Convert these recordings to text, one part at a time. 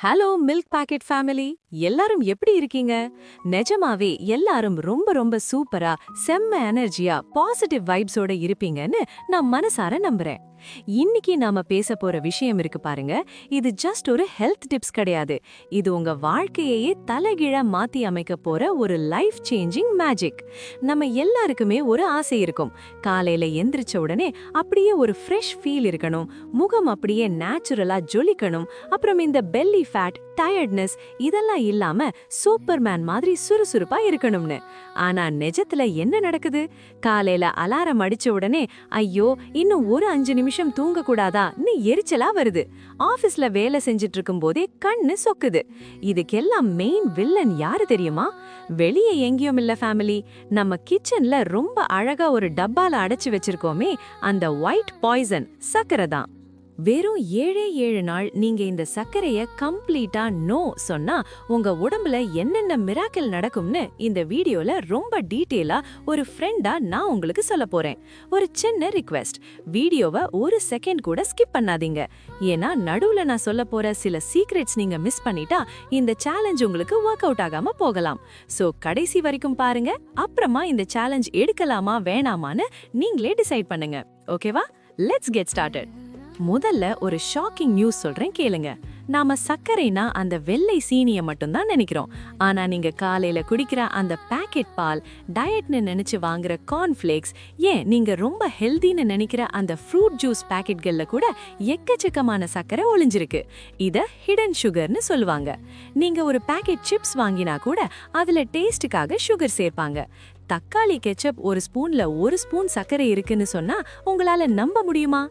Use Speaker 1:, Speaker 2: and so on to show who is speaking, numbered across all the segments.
Speaker 1: Hello milk packet family, எல்லாரும் எப்படி இருக்கீங்க? நிஜமாவே எல்லாரும் ரொம்ப ரொம்ப சூப்பரா, செம்ம எனர்ஜியா, பாசிட்டிவ் வைப்ஸோட இருப்பீங்கன்னு நான் மனசார நம்புறேன். இன்னைக்கு நாம பேச போற விஷயம் இருக்கு பாருங்க, இது ஜஸ்ட் ஒரு ஹெல்த் டிப்ஸ் கிடையாது. இது உங்க வாழ்க்கையையே தலைகீழா மாத்தி அமைக்க போற ஒரு லைஃப் சேஞ்சிங் மேஜிக். நம்ம எல்லாருக்குமே ஒரு ஆசை இருக்கும். காலையில எந்திரிச்ச உடனே அப்படியே ஒரு ஃப்ரெஷ் ஃபீல் இருக்கணும், முகம் அப்படியே நேச்சுரலா ஜொலிக்கணும், அப்புறம் இந்த பெல்லி ஃபேட், டயர்ட்னஸ் இதெல்லாம் இல்லாம சூப்பர்மேன் மாதிரி சுறுசுறுப்பா இருக்கணும்னு. ஆனா நிஜத்துல என்ன நடக்குது? காலையில அலாரம் அடிச்ச உடனே ஐயோ இன்னும் ஒரு 5 நிமிஷம் தூங்க கூடாதான்னு எரிச்சலா வருது. ஆபீஸ்ல வேலை செஞ்சிட்டு இருக்கும் போதே கண்ணு சொக்குது. இதுக்கெல்லாம் மெயின் வில்லன் யாரு தெரியுமா? வெளியே எங்கேயும் இல்ல ஃபேமிலி, நம்ம கிச்சன்ல ரொம்ப அழகா ஒரு டப்பால அடைச்சு வச்சிருக்கோமே, அந்த ஒயிட் பாய்சன் சக்கரை தான். வெறும் 7 நாள் நீங்க இந்த சர்க்கரைய கம்ப்ளீட்டா நோ சொன்னா உங்க உடம்புல என்னென்ன மிராக்கிள் நடக்கும்னு இந்த வீடியோல ரொம்ப டீட்டெயிலா ஒரு ஃப்ரெண்டா நான் உங்களுக்கு சொல்ல போறேன். ஒரு சின்ன ரிக்வெஸ்ட், வீடியோவை ஒரு செகண்ட் கூட ஸ்கிப் பண்ணாதீங்க. ஏன்னா நடுவுல நான் சொல்ல போற சில சீக்ரெட்ஸ் நீங்க மிஸ் பண்ணிட்டா இந்த சேலஞ்ச் உங்களுக்கு ஒர்க் அவுட் ஆகாம போகலாம். சோ கடைசி வரைக்கும் பாருங்க, அப்புறமா இந்த சேலஞ்ச் எடுக்கலாமா வேணாமான்னு நீங்களே டிசைட் பண்ணுங்க. ஓகேவா? Let's get started. முதல்ல ஒரு ஷாக்கிங் நியூஸ் சொல்றேன் கேளுங்க. நாம சர்க்கரைனா அந்த வெள்ளை சீனிய மட்டும்தான் நினைக்கிறோம். ஆனா நீங்க காலையில குடிக்கிற அந்த பாக்கெட் பால், டயட்னு நினைச்சு வாங்குற கார்ன்ஃபிளேக்ஸ், ஏன் நீங்க ரொம்ப ஹெல்தின்னு நினைக்கிற அந்த ஃப்ரூட் ஜூஸ் பாக்கெட்கள்ல கூட எக்கச்சக்கமான சர்க்கரை ஒளிஞ்சிருக்கு. இத ஹிடன் சுகர்னு சொல்லுவாங்க. நீங்க ஒரு பாக்கெட் சிப்ஸ் வாங்கினா கூட அதுல டேஸ்டுக்காக சுகர் சேர்ப்பாங்க. தக்காளி கெச்சப் ஒரு ஸ்பூன்ல 1 ஸ்பூன் சர்க்கரை இருக்குன்னு சொன்னா உங்களால நம்ப முடியுமா?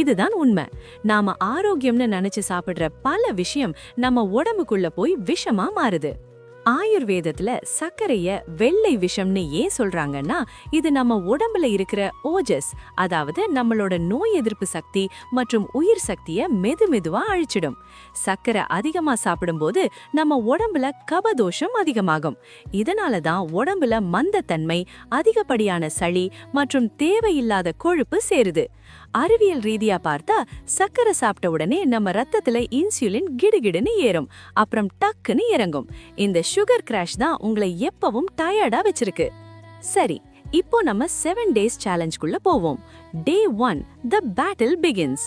Speaker 1: இதுதான் உண்மை. நாம ஆரோக்கியம்னு நினைச்சு சாப்பிடுற பல விஷயம் நம்ம உடம்புக்குள்ள போய் விஷமா மாறுது. ஆயுர்வேதத்துல சர்க்கரைய வெள்ளை விஷம்னு ஏன் சொல்றாங்கன்னா, இது நம்ம உடம்புல இருக்கிற ஓஜஸ், அதாவது நம்மளோட நோய் எதிர்ப்பு சக்தி மற்றும் உயிர் சக்திய மெதுவா அழிச்சிடும். சர்க்கரை அதிகமா சாப்பிடும்போது நம்ம உடம்புல கபதோஷம் அதிகமாகும். இதனாலதான் உடம்புல மந்தத்தன்மை, அதிகப்படியான சளி மற்றும் தேவையில்லாத கொழுப்பு சேருது. அறிவியல் ரீதியா பார்த்தா சர்க்கரை சாப்பிட்ட உடனே நம்ம ரத்தத்துல இன்சுலின் கிடுகிடுன்னு ஏறும், அப்புறம் டக்குன்னு இறங்கும். இந்த சுகர் கிராஷ் தான் உங்களை எப்பவும் டயர்டா வச்சிருக்கு. சரி, இப்போ நம்ம 7 டேஸ் சேலஞ்சுக்குள்ள போவோம். டே 1, the battle begins.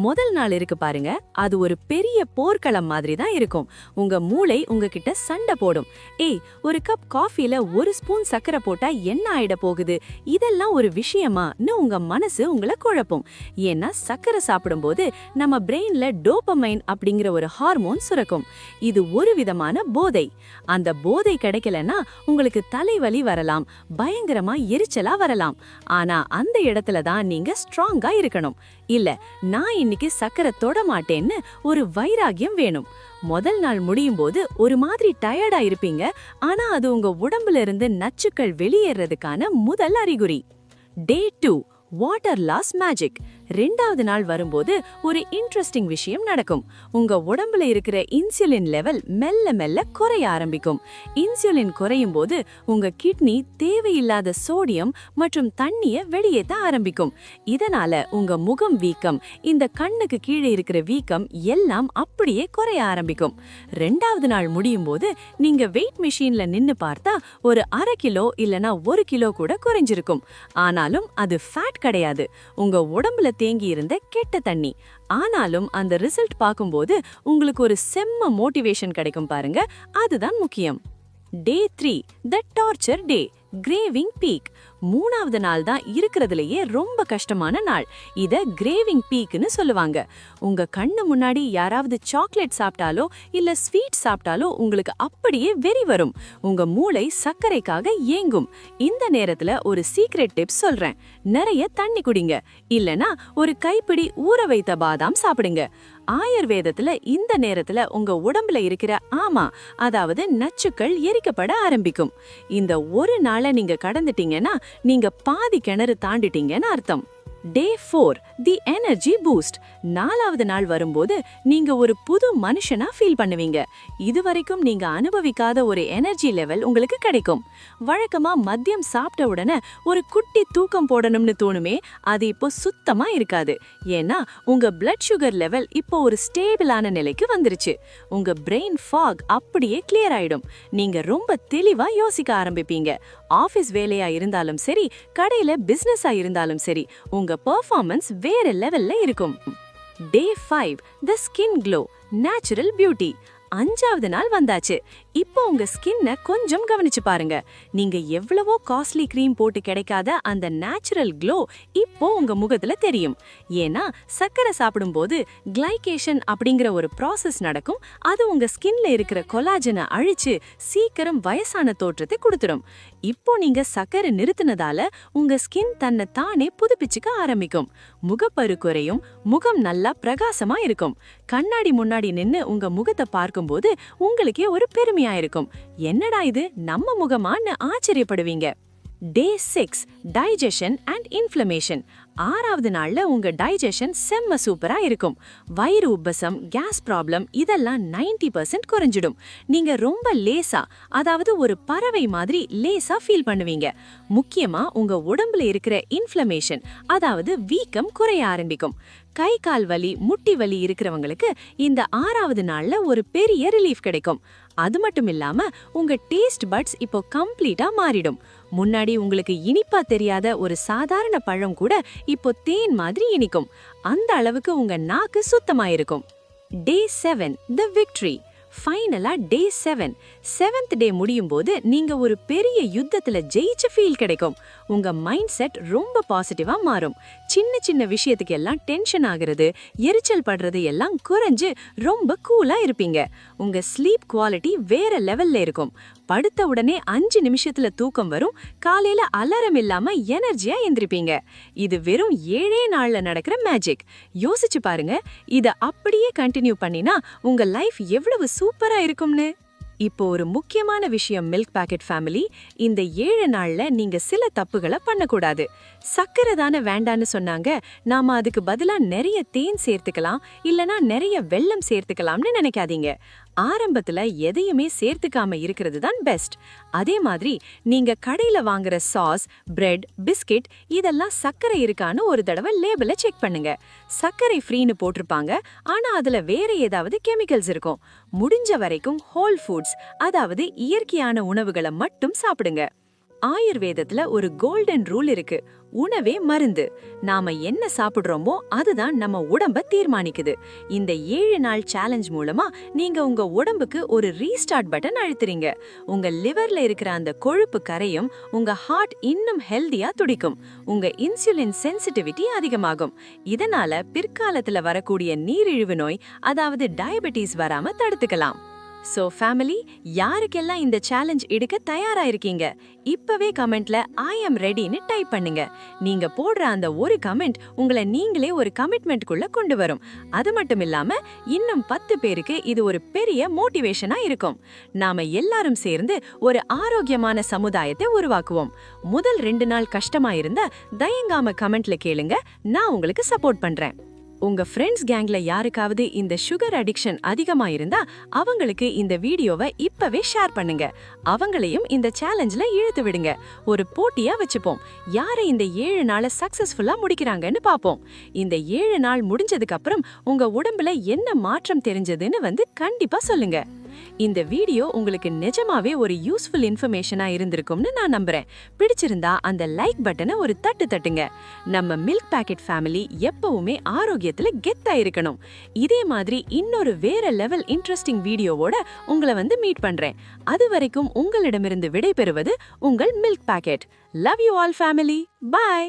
Speaker 1: முதல் நாள் இருக்கு பாருங்க, அது ஒரு பெரிய போர்க்களம் மாதிரி தான் இருக்கும். உங்க மூளை உங்ககிட்ட சண்டை போடும். ஏய், ஒரு கப் காஃபில 1 ஸ்பூன் சர்க்கரை போட்டா என்ன ஆயிட போகுது, இதெல்லாம் ஒரு விஷயமான்னு உங்க மனசு உங்களை குழப்பும். ஏன்னா சர்க்கரை சாப்பிடும்போது நம்ம பிரெயின்ல டோபமைன் அப்படிங்கிற ஒரு ஹார்மோன் சுரக்கும். இது ஒரு விதமான போதை. அந்த போதை கிடைக்கலன்னா உங்களுக்கு தலைவலி வரலாம், பயங்கரமா எரிச்சலா வரலாம். ஆனா அந்த இடத்துல தான் நீங்க ஸ்ட்ராங்கா இருக்கணும். இல்ல, நான் இன்னைக்கு சக்கரை தொட மாட்டேன்னு ஒரு வைராகியம் வேணும். முதல் நாள் முடியும் போது ஒரு மாதிரி டயர்டா இருப்பீங்க. ஆனா அது உங்க உடம்புல இருந்து நச்சுக்கள் வெளியேறதுக்கான முதல் அறிகுறி. டே 2, வாட்டர் லாஸ் மேஜிக். 2வது நாள் வரும்போது ஒரு இன்ட்ரெஸ்டிங் விஷயம் நடக்கும். உங்க உடம்புல இருக்கிற இன்சுலின் லெவல் மெல்ல மெல்ல குறைய ஆரம்பிக்கும். இன்சுலின் குறையும் போது உங்க கிட்னி தேவையில்லாத சோடியம் மற்றும் தண்ணிய வெளியேற்ற ஆரம்பிக்கும். இதனால உங்க முகம் வீக்கம், இந்த கண்ணுக்கு கீழே இருக்கிற வீக்கம் எல்லாம் அப்படியே குறைய ஆரம்பிக்கும். 2வது நாள் முடியும் போது நீங்க வெயிட் மிஷின்ல நின்னு பார்த்தா ஒரு 1/2 கிலோ இல்லனா 1 கிலோ கூட குறைஞ்சிருக்கும். ஆனாலும் அது ஃபேட் கிடையாது, உங்க உடம்புல தேங்கி இருந்த கெட்ட தண்ணி. ஆனாலும் அந்த ரிசல்ட் பார்க்கும்போது உங்களுக்கு ஒரு செம்ம மோட்டிவேஷன் கிடைக்கும் பாருங்க, அதுதான் முக்கியம். டே 3, the torture day, craving peak. 3வது நாள் தான் இருக்கிறதுலயே ரொம்ப கஷ்டமான நாள். இத கிரேவிங் பீக்னு சொல்லுவாங்க. உங்க கண்ணு முன்னாடி யாராவது சாக்லேட் சாப்பிட்டாலோ இல்ல ஸ்வீட் சாப்பிட்டாலோ உங்களுக்கு அப்படியே வெறி வரும். உங்க மூளை சர்க்கரைக்காக ஏங்கும். இந்த நேரத்துல ஒரு சீக்ரெட் டிப்ஸ் சொல்றேன். நிறைய தண்ணி குடிங்க, இல்லனா ஒரு கைப்பிடி ஊற வைத்த பாதாம் சாப்பிடுங்க. ஆயுர்வேதத்துல இந்த நேரத்துல உங்க உடம்புல இருக்கிற அதாவது நச்சுக்கள் எரிக்கப்பட ஆரம்பிக்கும். இந்த ஒரு நாளை நீங்க கடந்துட்டீங்கன்னா நீங்க பாதி கிணறு தாண்டிட்டீங்கன்னு அர்த்தம். டே 4 தி எனர்ஜி பூஸ்ட். 4வது நாள் வரும்போது நீங்க ஒரு புது மனுஷனா ஃபீல் பண்ணுவீங்க. இதுவரைக்கும் நீங்க அனுபவிக்காத ஒரு எனர்ஜி லெவல் உங்களுக்கு கிடைக்கும். வழக்கமா மதியம் சாப்பிட்ட உடனே ஒரு குட்டி தூக்கம் போடணும்னு தோணுமே, அது இப்போ சுத்தமா இருக்காது. ஏன்னா உங்க பிளட் சுகர் லெவல் இப்போ ஒரு ஸ்டேபிளான நிலைக்கு வந்துருச்சு. உங்க பிரெயின் ஃபாக் அப்படியே கிளியர் ஆயிடும். நீங்க ரொம்ப தெளிவா யோசிக்க ஆரம்பிப்பீங்க. ஆபீஸ் வேலையா இருந்தாலும் சரி, கடையில பிசினஸா இருந்தாலும் சரி, உங்க பெர்ஃபார்மன்ஸ் வேற லெவல்ல இருக்கும். Day 5 the skin glow natural beauty. 5வது நாள் வந்தாச்சு. இப்போ உங்க ஸ்கின்னை கொஞ்சம் கவனிச்சு பாருங்க. நீங்க எவ்வளவோ காஸ்ட்லி கிரீம் போட்டு கிடைக்காத அந்த நேச்சுரல் க்ளோ இப்போ உங்க முகத்துல தெரியும். ஏன்னா சர்க்கரை சாப்பிடும்போது கிளைகேஷன் அப்படிங்கிற ஒரு ப்ராசஸ் நடக்கும். அது உங்க ஸ்கின்ல இருக்கிற கொலாஜனை அழிச்சு சீக்கிரம் வயசான தோற்றத்தை கொடுத்துடும். இப்போ நீங்க சர்க்கரை நிறுத்தினதால உங்க ஸ்கின் தன்னை தானே புதுப்பிச்சுக்க ஆரம்பிக்கும். முகப்பரு குறையும், முகம் நல்லா பிரகாசமா இருக்கும். கண்ணாடி முன்னாடி நின்னு உங்க முகத்தை பார்க்கும்போது உங்களுக்கே ஒரு பெருமையா இருக்கும். என்னடா இது நம்ம முகமான்னு ஆச்சரியப்படுவீங்க. டே 6 டைஜஷன் அண்ட் இன்ஃப்ளமேஷன். 6வது நாள்ல உங்க டைஜஷன் செம்ம சூப்பரா இருக்கும். வயிறு உப்பசம், கேஸ் ப்ராப்ளம் இதெல்லாம் 90% குறைஞ்சிடும். நீங்க ரொம்ப லேசா, அதாவது ஒரு பறவை மாதிரி லேசா ஃபீல் பண்ணுவீங்க. முக்கியமா உங்க உடம்புல இருக்கிற இன்ஃப்ளமேஷன், அதாவது வீக்கம் குறைய ஆரம்பிக்கும். கை கால் வலி, முட்டி வலி இருக்கிறவங்களுக்கு இந்த 6வது நாள்ல ஒரு பெரிய ரிலீஃப் கிடைக்கும். அது மட்டும் இல்லாம உங்க டேஸ்ட் பட்ஸ் இப்போ கம்ப்ளீட்டா மாறிடும். முன்னாடி உங்களுக்கு இனிப்பா தெரியாத ஒரு சாதாரண பழம் கூட இப்போ தேன் மாதிரி இனிக்கும். அந்த அளவுக்கு உங்க நாக்கு சுத்தமாயிருக்கும். டே 7 தி விக்டரி. ஃபைனலா டே 7th டே முடியும் போது நீங்க ஒரு பெரிய யுத்தத்துல ஜெயிச்ச ஃபீல் கிடைக்கும். உங்க மைண்ட் செட் ரொம்ப பாசிட்டிவா மாறும். சின்ன சின்ன விஷயத்துக்கு எல்லாம் டென்ஷன் ஆகுறது, எரிச்சல் படுறது எல்லாம் குறைஞ்சு ரொம்ப கூலா இருப்பீங்க. உங்க ஸ்லீப் குவாலிட்டி வேற லெவல்ல இருக்கும். படுத்த உடனே 5 நிமிஷத்துல தூக்கம் வரும். காலையில அலாரம் இல்லாம எனர்ஜியா எந்திரிப்பீங்க. இது வெறும் 7 நாள்ல நடக்கிற மேஜிக். யோசிச்சு பாருங்க. இத அப்படியே கண்டினியூ பண்ணினா உங்க லைஃப் எவ்வளவு சூப்பரா இருக்கும்னு. இப்போ ஒரு முக்கியமான விஷயம் மில்க் பாக்கெட் ஃபேமிலி, இந்த 7 நாள்ல நீங்க சில தப்புகளை பண்ணக்கூடாது. சர்க்கரை தானே வேண்டான்னு சொன்னாங்க, நாம அதுக்கு பதிலா நிறைய தேன் சேர்த்துக்கலாம், இல்லனா நிறைய வெல்லம் சேர்த்துக்கலாம்னு நினைக்காதீங்க. ஆரம்பத்துல எதையுமே சேர்த்துக்காம இருக்கிறது தான் பெஸ்ட். அதே மாதிரி நீங்க கடையில வாங்குற சாஸ், பிரெட், பிஸ்கெட் இதெல்லாம் சர்க்கரை இருக்கான்னு ஒரு தடவை லேபிள செக் பண்ணுங்க. சர்க்கரை ஃப்ரீன்னு போட்டிருப்பாங்க, ஆனா அதுல வேற ஏதாவது கெமிக்கல்ஸ் இருக்கும். முடிஞ்ச வரைக்கும் ஹோல் ஃபுட்ஸ், அதாவது இயற்கையான உணவுகளை மட்டும் சாப்பிடுங்க. ஆயுர்வேதத்துல ஒரு கோல்டன் ரூல் இருக்கு, உணவே மருந்து. நாம என்ன சாப்பிடுறோமோ அதுதான் நம்ம உடம்ப தீர்மானிக்குது. இந்த 7 நாள் சேலஞ்ச் மூலமா நீங்க உங்க உடம்புக்கு ஒரு ரீஸ்டார்ட் பட்டன் அழுத்துறீங்க. உங்க லிவர்ல இருக்கிற அந்த கொழுப்பு கரையும், உங்க ஹார்ட் இன்னும் ஹெல்தியா துடிக்கும். உங்க இன்சுலின் சென்சிட்டிவிட்டி அதிகமாகும். இதனால பிற்காலத்துல வரக்கூடிய நீரிழிவு நோய், அதாவது டயபெட்டிஸ் வராம தடுத்துக்கலாம். சோ ஃபேமிலி, யாருக்கெல்லாம் இந்த சேலஞ்ச் எடுக்க தயாரா இருக்கீங்க, இப்பவே கமெண்ட்ல ஐ அம் ரெடின்னு டைப் பண்ணுங்க. நீங்க போடுற அந்த ஒரு கமெண்ட் உங்களை நீங்களே ஒரு கமிட்மெண்ட்குள்ள கொண்டு வரும். அது மட்டும் இல்லாம இன்னும் 10 பேருக்கு இது ஒரு பெரிய மோட்டிவேஷனா இருக்கும். நாம எல்லாரும் சேர்ந்து ஒரு ஆரோக்கியமான சமுதாயத்தை உருவாக்குவோம். முதல் 2 நாள் கஷ்டமா இருந்தா தயங்காம கமெண்ட்ல கேளுங்க, நான் உங்களுக்கு சப்போர்ட் பண்றேன். உங்க ஃப்ரெண்ட்ஸ் கேங்ல யாருக்காவது இந்த சுகர் அடிக்ஷன் அதிகமா இருந்தா அவங்களுக்கு இந்த வீடியோவை இப்பவே ஷேர் பண்ணுங்க. அவங்களையும் இந்த சேலஞ்ச்ல இழுத்து விடுங்க. ஒரு போட்டியா வச்சுப்போம். யாரை இந்த 7 நாளை சக்சஸ்ஃபுல்லா முடிக்கிறாங்கன்னு பாப்போம். இந்த 7 நாள் முடிஞ்சதுக்கு அப்புறம் உங்க உடம்புல என்ன மாற்றம் தெரிஞ்சதுன்னு கண்டிப்பா சொல்லுங்க. இந்த வீடியோ உங்களுக்கு நிஜமாவே ஒரு யூஸ்ஃபுல் இன்ஃபர்மேஷனா இருந்திருக்கும்னு நான் நம்புறேன். பிடிச்சிருந்தா அந்த லைக் பட்டனை ஒரு தட்டு தட்டுங்க. நம்ம மில்க் பாக்கெட் ஃபேமிலி எப்பவுமே ஆரோக்கியத்துல கெத்தா இருக்கணும். இதே மாதிரி இன்னொரு வேற லெவல் இன்ட்ரெஸ்டிங் வீடியோவோட உங்களை மீட் பண்றேன். அது வரைக்கும் உங்களிடமிருந்து விடைபெறுவது உங்கள் milk packet. Love you all family. By.